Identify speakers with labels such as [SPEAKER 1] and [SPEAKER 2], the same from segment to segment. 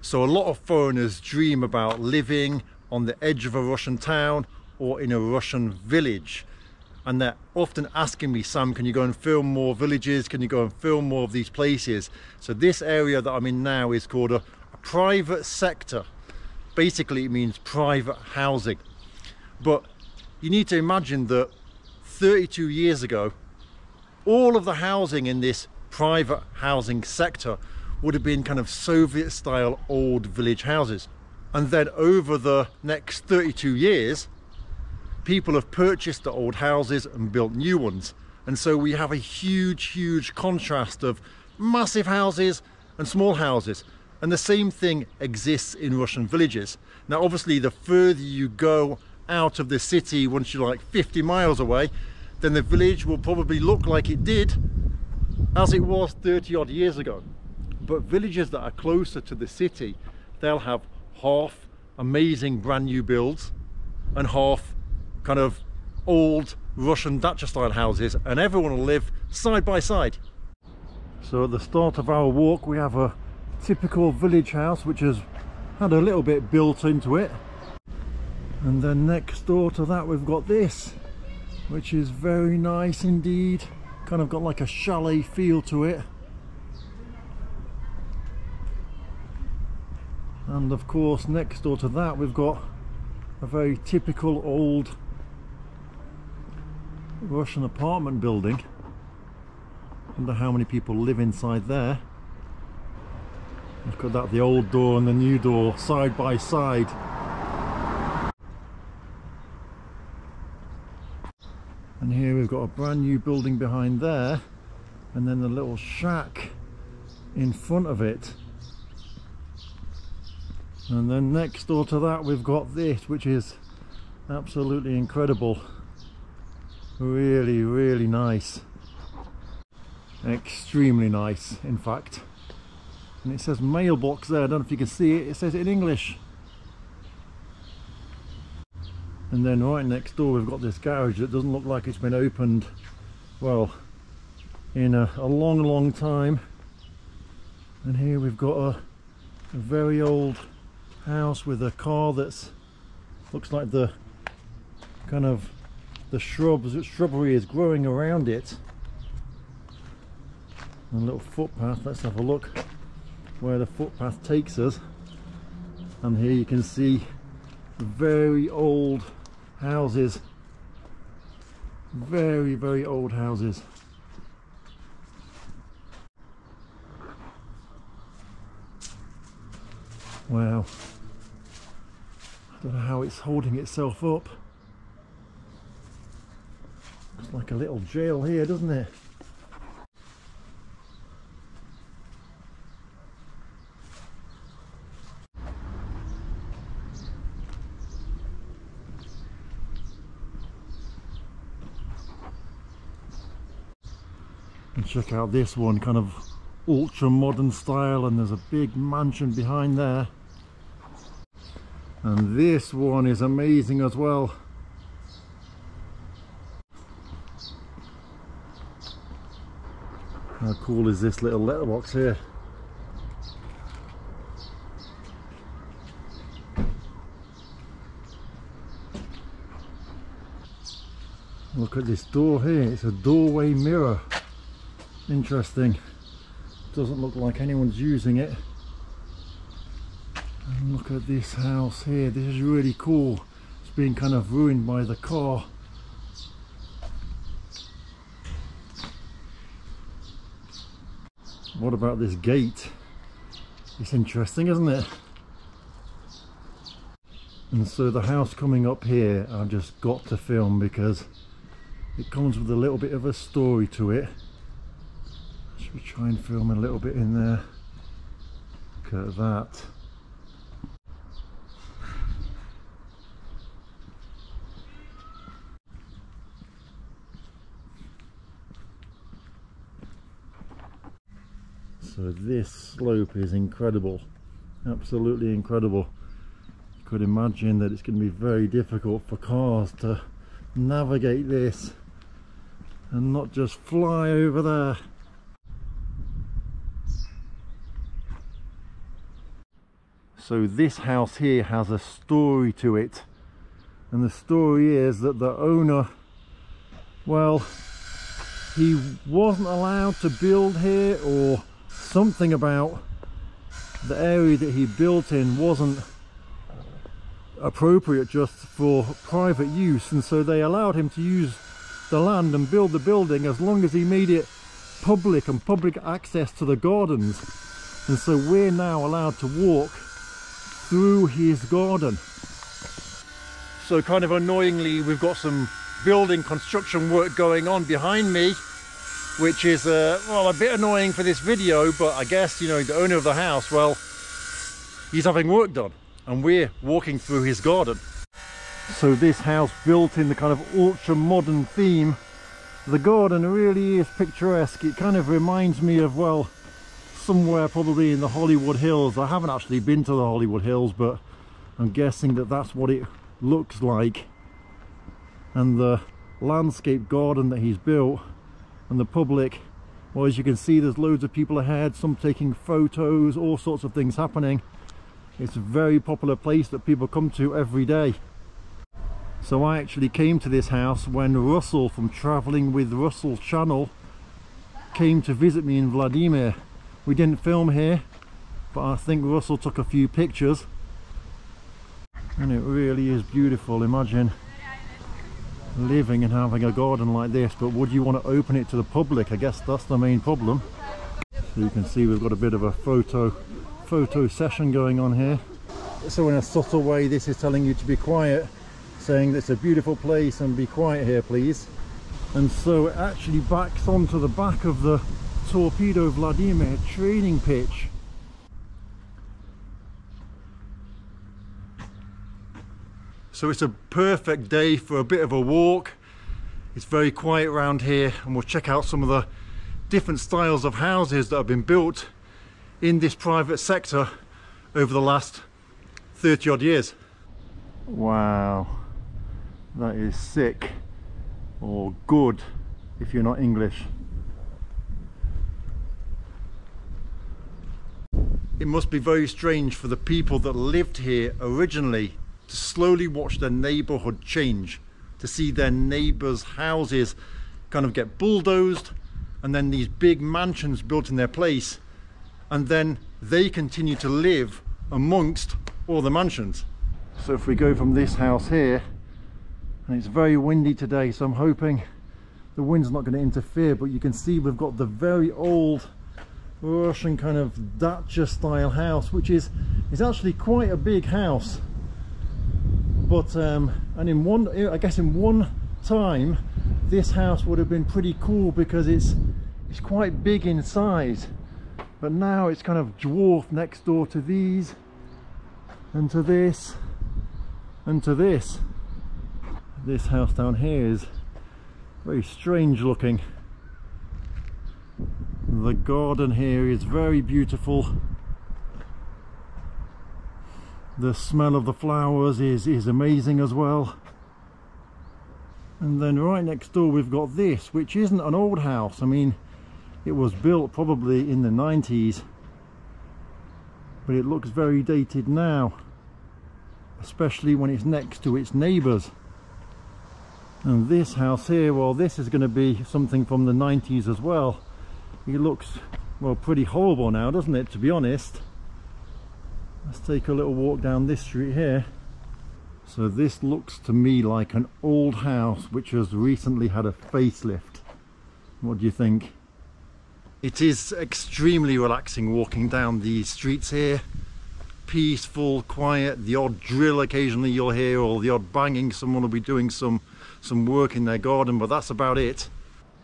[SPEAKER 1] So a lot of foreigners dream about living on the edge of a Russian town or in a Russian village. And they're often asking me, Sam, can you go and film more villages? Can you go and film more of these places? So this area that I'm in now is called a private sector. Basically, it means private housing. But you need to imagine that 32 years ago, all of the housing in this private housing sector would have been kind of Soviet style old village houses. And then over the next 32 years, people have purchased the old houses and built new ones. And so we have a huge contrast of massive houses and small houses. And the same thing exists in Russian villages. Now, obviously, the further you go out of the city, once you're like 50 miles away, then the village will probably look like it did as it was 30 odd years ago. But villages that are closer to the city, they'll have half amazing brand new builds and half kind of old Russian dacha style houses, and everyone will live side by side. So at the start of our walk we have a typical village house which has had a little bit built into it, and then next door to that we've got this, which is very nice indeed, kind of got like a chalet feel to it. And of course next door to that we've got a very typical old Russian apartment building. I wonder how many people live inside there. Look at that, the old door and the new door side by side. And here we've got a brand new building behind there, and then the little shack in front of it. And then next door to that we've got this, which is absolutely incredible. Really nice. Extremely nice, in fact. And it says mailbox there, I don't know if you can see it, it says it in English. And then right next door we've got this garage that doesn't look like it's been opened, well, in a long time. And here we've got a very old house with a car that's looks like the kind of the shrubbery is growing around it. And a little footpath, let's have a look where the footpath takes us. And here you can see very old houses, very old houses. Wow, I don't know how it's holding itself up. It's like a little jail here, doesn't it? And check out this one, kind of ultra modern style, and there's a big mansion behind there. And this one is amazing as well. How cool is this little letterbox here? Look at this door here, it's a doorway mirror. Interesting. Doesn't look like anyone's using it. And look at this house here, this is really cool. It's been kind of ruined by the car. What about this gate? It's interesting, isn't it? And so the house coming up here, I've just got to film because it comes with a little bit of a story to it. Should we try and film a little bit in there? Look at that. So this slope is incredible, absolutely incredible. You could imagine that it's going to be very difficult for cars to navigate this and not just fly over there. So this house here has a story to it, and the story is that the owner, well, he wasn't allowed to build here, or something about the area that he built in wasn't appropriate just for private use, and so they allowed him to use the land and build the building as long as he made it public and public access to the gardens. And so we're now allowed to walk through his garden. So kind of annoyingly, we've got some building construction work going on behind me, which is well, a bit annoying for this video, but I guess, you know, the owner of the house, well, he's having work done and we're walking through his garden. So this house built in the kind of ultra modern theme, the garden really is picturesque. It kind of reminds me of, well, somewhere probably in the Hollywood Hills. I haven't actually been to the Hollywood Hills, but I'm guessing that that's what it looks like. And the landscape garden that he's built, and the public, well, as you can see, there's loads of people ahead, some taking photos, all sorts of things happening. It's a very popular place that people come to every day. So I actually came to this house when Russell from Traveling with Russell channel came to visit me in Vladimir. We didn't film here, but I think Russell took a few pictures, and it really is beautiful. Imagine living and having a garden like this, but would you want to open it to the public? I guess that's the main problem. So you can see we've got a bit of a photo session going on here. So in a subtle way, this is telling you to be quiet, saying that it's a beautiful place and be quiet here please. And so it actually backs onto the back of the Torpedo Vladimir training pitch. So it's a perfect day for a bit of a walk. It's very quiet around here, and we'll check out some of the different styles of houses that have been built in this private sector over the last 30 odd years. Wow, that is sick, or good if you're not English. It must be very strange for the people that lived here originally to slowly watch their neighborhood change, to see their neighbors' houses kind of get bulldozed, and then these big mansions built in their place, and then they continue to live amongst all the mansions. So if we go from this house here, and it's very windy today, so I'm hoping the wind's not going to interfere, but you can see we've got the very old Russian kind of dacha style house, which is actually quite a big house. But and in one, I guess in one time this house would have been pretty cool because it's quite big in size, but now it's kind of dwarfed next door to these, and to this, and to this. This house down here is very strange looking. The garden here is very beautiful. The smell of the flowers is amazing as well. And then right next door we've got this, which isn't an old house. I mean, it was built probably in the 90s, but it looks very dated now, especially when it's next to its neighbours. And this house here, well, this is going to be something from the 90s as well. It looks, well, pretty horrible now, doesn't it, to be honest. Let's take a little walk down this street here. So this looks to me like an old house which has recently had a facelift. What do you think? It is extremely relaxing walking down these streets here. Peaceful, quiet, the odd drill occasionally you'll hear, or the odd banging. Someone will be doing some work in their garden, but that's about it.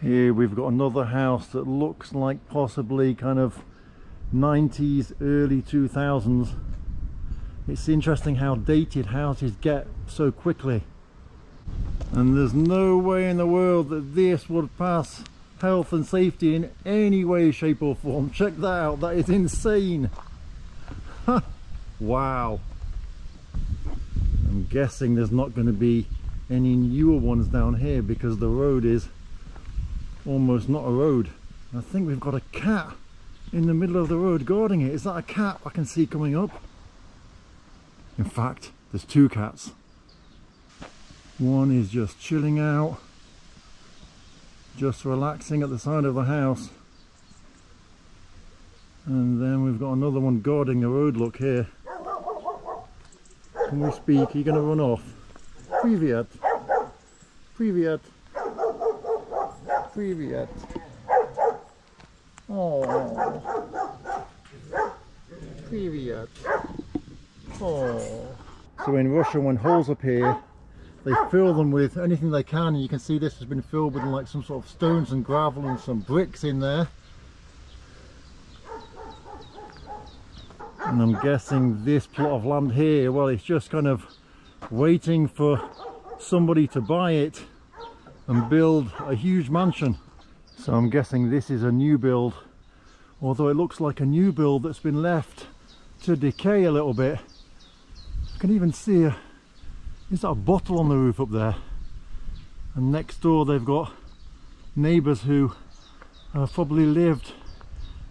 [SPEAKER 1] Here we've got another house that looks like possibly kind of 90s, early 2000s. It's interesting how dated houses get so quickly. And there's no way in the world that this would pass health and safety in any way, shape or form. Check that out, that is insane. Wow. I'm guessing there's not going to be any newer ones down here because the road is almost not a road. I think we've got a cat in the middle of the road guarding it. Is that a cat I can see coming up? In fact, there's two cats. One is just chilling out, just relaxing at the side of the house. And then we've got another one guarding the road, look here. Can we speak? Are you going to run off? Привет. Привет. Привет. Oh. Привет. Oh. So in Russia, when holes appear, they fill them with anything they can, and you can see this has been filled with like some sort of stones and gravel and some bricks in there. And I'm guessing this plot of land here, well, it's just kind of waiting for somebody to buy it and build a huge mansion. So I'm guessing this is a new build, although it looks like a new build that's been left to decay a little bit. I can even see is that a bottle on the roof up there? And next door they've got neighbours who have probably lived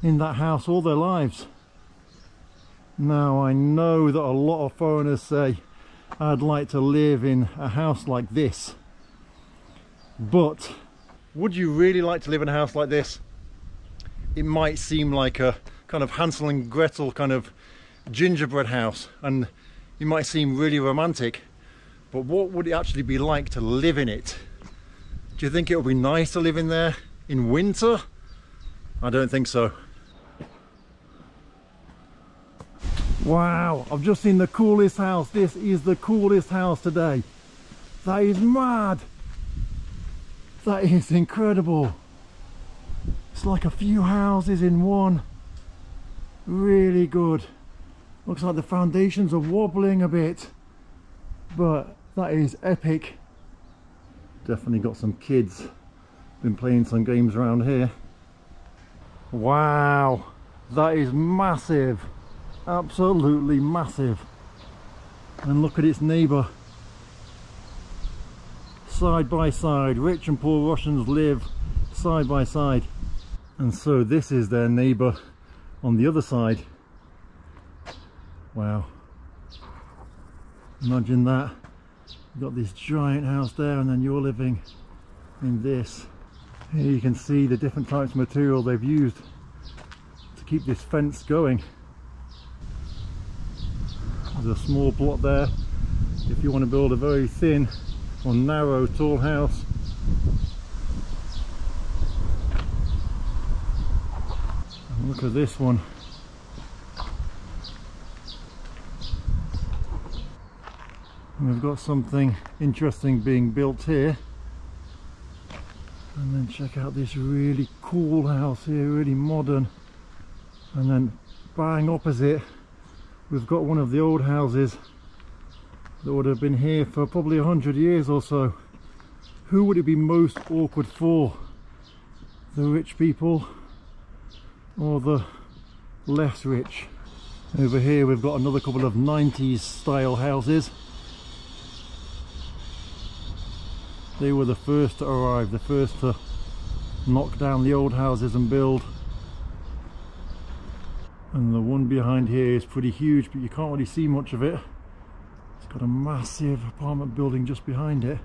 [SPEAKER 1] in that house all their lives. Now I know that a lot of foreigners say, I'd like to live in a house like this. But would you really like to live in a house like this? It might seem like a kind of Hansel and Gretel kind of gingerbread house, and it might seem really romantic, but what would it actually be like to live in it? Do you think it would be nice to live in there in winter? I don't think so. Wow, I've just seen the coolest house. This is the coolest house today. That is mad. That is incredible. It's like a few houses in one. Really good. Looks like the foundations are wobbling a bit, but that is epic. Definitely got some kids been playing some games around here. Wow, that is massive. Absolutely massive. And look at its neighbour. Side by side, rich and poor Russians live side by side. And so this is their neighbour on the other side. Wow. Imagine that. You've got this giant house there, and then you're living in this. Here you can see the different types of material they've used to keep this fence going. There's a small plot there if you want to build a very thin or narrow tall house. And look at this one. And we've got something interesting being built here. And then check out this really cool house here, really modern. And then bang opposite, we've got one of the old houses that would have been here for probably 100 years or so. Who would it be most awkward for? The rich people or the less rich? Over here we've got another couple of 90s style houses. They were the first to arrive, the first to knock down the old houses and build. And the one behind here is pretty huge, but you can't really see much of it. It's got a massive apartment building just behind it.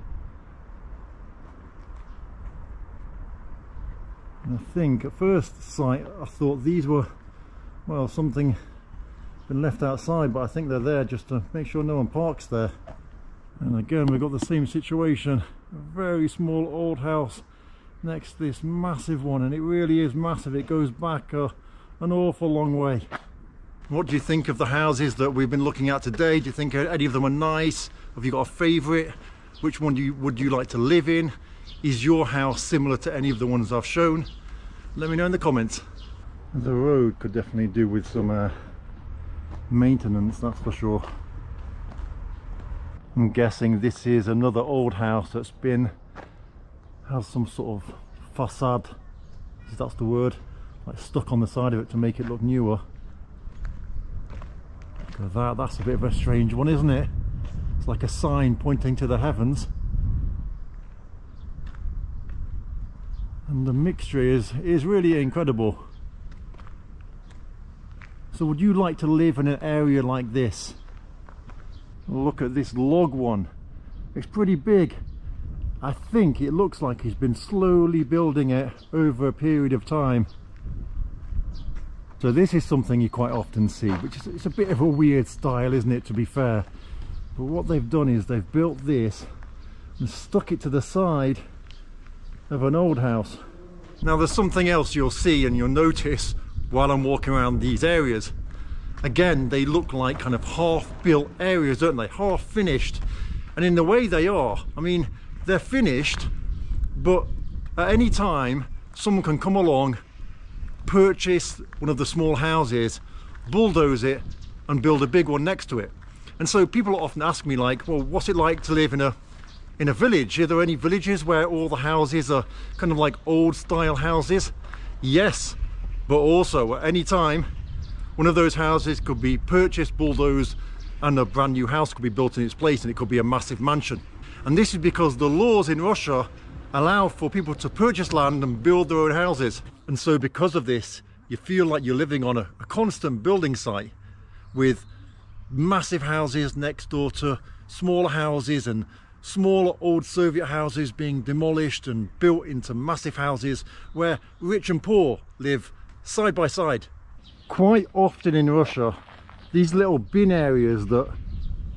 [SPEAKER 1] And I think at first sight I thought these were, well, something been left outside, but I think they're there just to make sure no one parks there. And again we've got the same situation, a very small old house next to this massive one, and it really is massive. It goes back an awful long way. What do you think of the houses that we've been looking at today? Do you think any of them are nice? Have you got a favourite? Which one would you like to live in? Is your house similar to any of the ones I've shown? Let me know in the comments. The road could definitely do with some maintenance, that's for sure. I'm guessing this is another old house that's has some sort of facade, if that's the word, like stuck on the side of it to make it look newer. Look at that's a bit of a strange one, isn't it? It's like a sign pointing to the heavens. And the mixture is really incredible. So would you like to live in an area like this? Look at this log one. It's pretty big. I think it looks like he's been slowly building it over a period of time. So this is something you quite often see, which is, it's a bit of a weird style, isn't it, to be fair? But what they've done is they've built this and stuck it to the side of an old house. Now there's something else you'll see and you'll notice while I'm walking around these areas. Again, they look like kind of half-built areas, don't they? Half finished. And in the way they are, I mean, they're finished, but at any time, someone can come along, purchase one of the small houses, bulldoze it, and build a big one next to it. And so people often ask me, like, well, what's it like to live in a village? Are there any villages where all the houses are kind of like old style houses? Yes, but also at any time, one of those houses could be purchased, bulldozed, and a brand new house could be built in its place, and it could be a massive mansion. And this is because the laws in Russia allow for people to purchase land and build their own houses. And so because of this, you feel like you're living on a constant building site with massive houses next door to smaller houses, and smaller old Soviet houses being demolished and built into massive houses where rich and poor live side by side. Quite often in Russia, these little bin areas that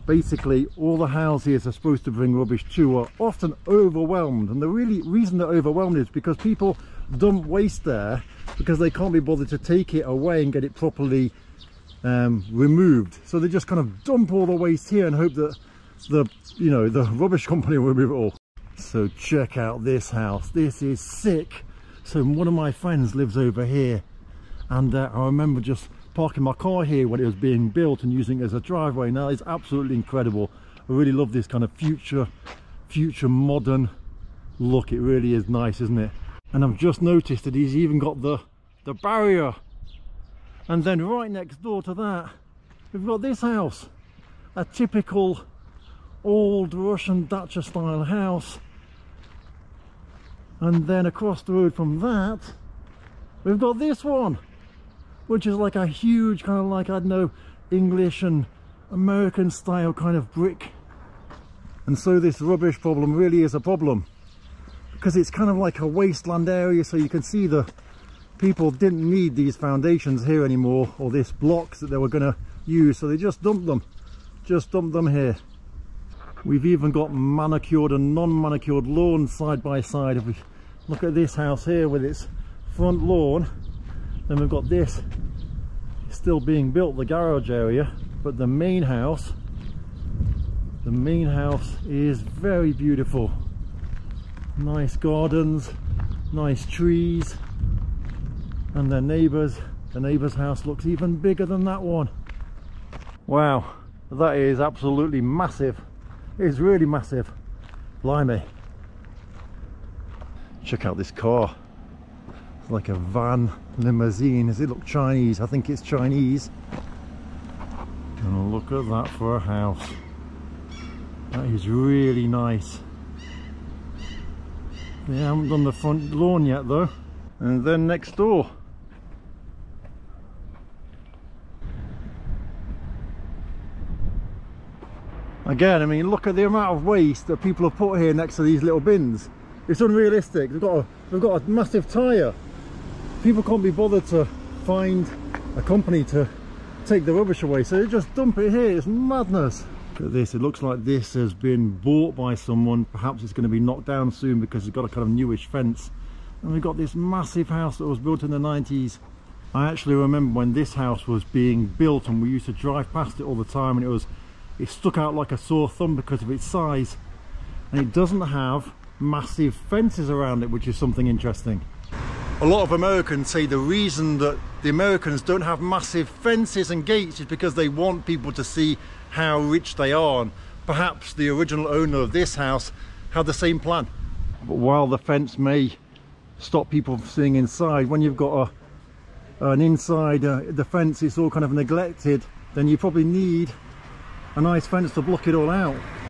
[SPEAKER 1] basically all the houses are supposed to bring rubbish to are often overwhelmed, and the reason they're overwhelmed is because people dump waste there because they can't be bothered to take it away and get it properly removed. So they just kind of dump all the waste here and hope that the rubbish company will remove it all. So check out this house. This is sick. So one of my friends lives over here, and I remember just parking my car here when it was being built and using it as a driveway. Now it's absolutely incredible. I really love this kind of future modern look. It really is nice, isn't it? And I've just noticed that he's even got the barrier. And then right next door to that, we've got this house, a typical old Russian dacha style house. And then across the road from that, we've got this one, which is like a huge kind of like, I don't know, English and American style kind of brick. And so this rubbish problem really is a problem, because it's kind of like a wasteland area. So you can see the people didn't need these foundations here anymore, or this blocks that they were going to use, so they just dumped them here. We've even got manicured and non-manicured lawns side by side. If we look at this house here with its front lawn, then we've got this still being built, the garage area, but the main house is very beautiful. Nice gardens, nice trees, and the neighbour's house looks even bigger than that one. Wow, that is absolutely massive. It's really massive. Blimey. Check out this car. It's like a van limousine. Does it look Chinese? I think it's Chinese. And look at that for a house. That is really nice. They haven't done the front lawn yet though. And then next door, again, I mean, look at the amount of waste that people have put here next to these little bins. It's unrealistic. They've got a massive tyre. People can't be bothered to find a company to take the rubbish away, so they just dump it here. It's madness. Look at this. It looks like this has been bought by someone. Perhaps it's going to be knocked down soon because it's got a kind of newish fence. And we've got this massive house that was built in the 90s. I actually remember when this house was being built, and we used to drive past it all the time, and it stuck out like a sore thumb because of its size, and it doesn't have massive fences around it, which is something interesting. A lot of Americans say the reason that the Americans don't have massive fences and gates is because they want people to see how rich they are, and perhaps the original owner of this house had the same plan. But while the fence may stop people from seeing inside, when you've got an inside the fence is all kind of neglected, then you probably need a nice fence to block it all out.